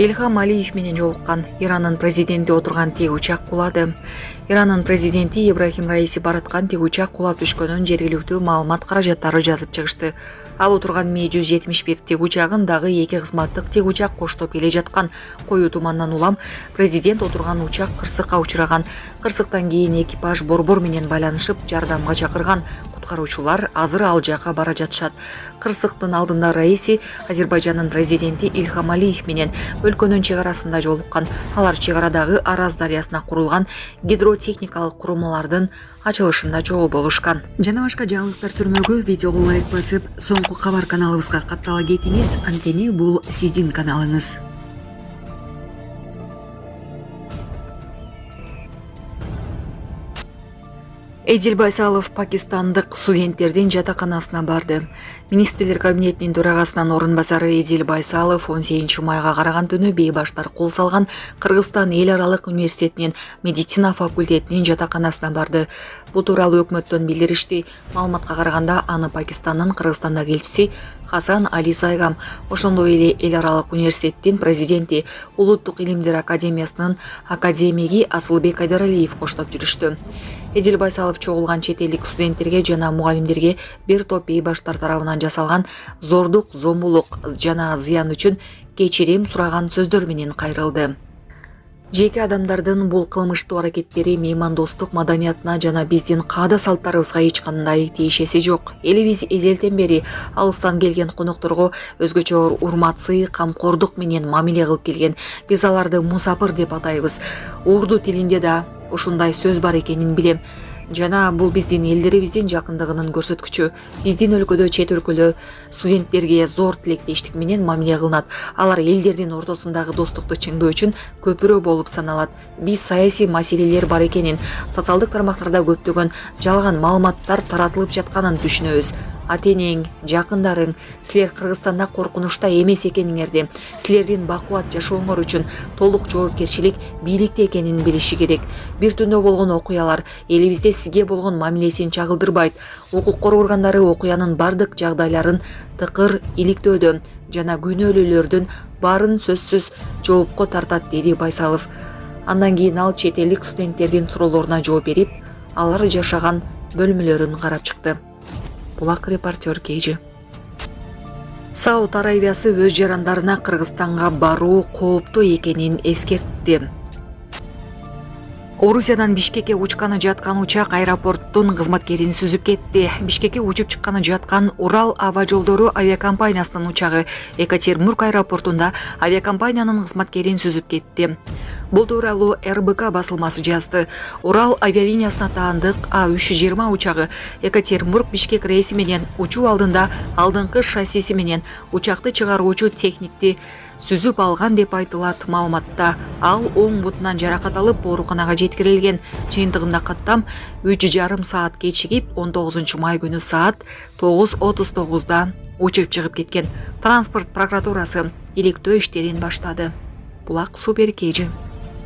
Илхам Алиев менен жолуккан Ирандын президенти отурган тик учак кулады. Ирандын президенти Ибрахим Раиси бараткан тик учак кулап түшкөнүн жергиликтүү маалымат каражаттары жазып чыгышты. Ал отурган Ми-171 тик учагын дагы 2 кызматтык тик учак коштоп келе жаткан. Коюу тумандан улам президент отурган учак кырсыкка учураган. Кырсыктан кийин экипаж борбор менен байланышып жардамга чакырган. Куткаруучулар азыр ал жакка бара жатышат. Кырсыктын алдында Раиси Азербайжандын президенти Илхам Алиев менен өлкөнүн чек арасында жолуккан. Алар чек арадагы Араз дарыясына курулган гидротехникалык курулмалардын ачылышында жол болушкан. Жана башка жаңылыктар түрмөгү видеого лайк басып, соңку кабар каналыбызга каттала кетиңиз. Анткени бул сиздин каналыңыз. Эдил Байсалов пакистандык студенттердин жатаканасына барды. Министрлер кабинетинин төрагасынын орун басары Эдил Байсалов 18 майга караган түнү бейбаштар кол салган Кыргызстан эл аралык университетинин медицина факультетинин жатаканасына барды. Бул тууралуу өкмөттөн билдиришти. Маалыматка караганда аны Пакистандын Кыргызстандагы элчиси Хасан Али Сайгам, ошондой эле эл аралык университеттин президенти, Улуттук илимдер академиясынын академиги Асылбек Айдаралиев коштоп жүрүштү. Эдил Байсалов чогулган чет элдик студенттерге жана мугалимдерге бир топ бейбаштар тарабынан жасалган зордук, зомбулук жана зыян үчүн кечирим сураган сөздөр менен кайрылды. Жеке адамдардын бул кылмыштуу аракеттери меймандостук маданиятына жана биздин каада салттарыбызга эч кандай тиешеси жок. Элибиз эзелтен бери алыстан келген конокторго өзгөчө урмат-сый, камкордук менен мамиле кылып келген. Биз аларды мусапыр деп атайбыз. Урду тилинде да ушундай сөз бар экенин билем. Жана бул биздин элдерибиздин жакындыгынын көрсөткүчү. Биздин өлкөдө чет өлкөлө студенттерге зор тилектештик менен мамиле кылынат. Алар элдердин ортосундагы достукту чыңдоо үчүн көпүрө болуп саналат. Биз саясий маселелер бар экенин, социалдык тармактарда көптөгөн жалган маалыматтар таратылып жатканын түшүнөбүз. Ата-энең, жакындарың, силер Кыргызстанда коркунучта эмес экениңерди, силердин бакубат жашооңор үчүн толук жоопкерчилик бийликте экенин билиши керек. Бир түндө болгон окуялар элибизде сизге болгон мамилесин чагылдырбайт. Укук коргоо органдары окуянын бардык жагдайларын тыкыр иликтөөдө жана күнөөлүүлөрдүн баарын сөзсүз жоопко тартат, деди Байсалов. Андан кийин ал чет элдик студенттердин суроолоруна жооп берип, алар жашаган бөлмөлөрүн карап чыкты. Булак репортер Кейжи. Сауд Аравиясы өз жарандарына Кыргызстанга баруу кооптуу экенин эскертти. Орусиядан Бишкекке учканы жаткан учак аэропорттун кызматкерин сүзүп кетти. Бишкекке учуп чыкканы жаткан Урал аба жолдору авиакомпаниясынын учагы Екатеринбург аэропортунда авиакомпаниянын кызматкерин сүзүп кетти. Бул тууралуу РБК басылмасы жазды. Урал авиалиниясына таандык А320 учагы Екатеринбург Бишкек рейси менен учуу алдында алдыңкы шассиси менен учакты чыгаруучу техникти сүзүп алган деп айтылат маалыматта. Ал оң бутунан жаракат алып ооруканага жеткирилген. Чыйынтыгында каттам 3,5 саат кечигип 19 май күнү саат 9:39 учуп чыгып кеткен. Транспорт прокуратурасы иликтөө иштерин баштады. Булак Супер Кейжи.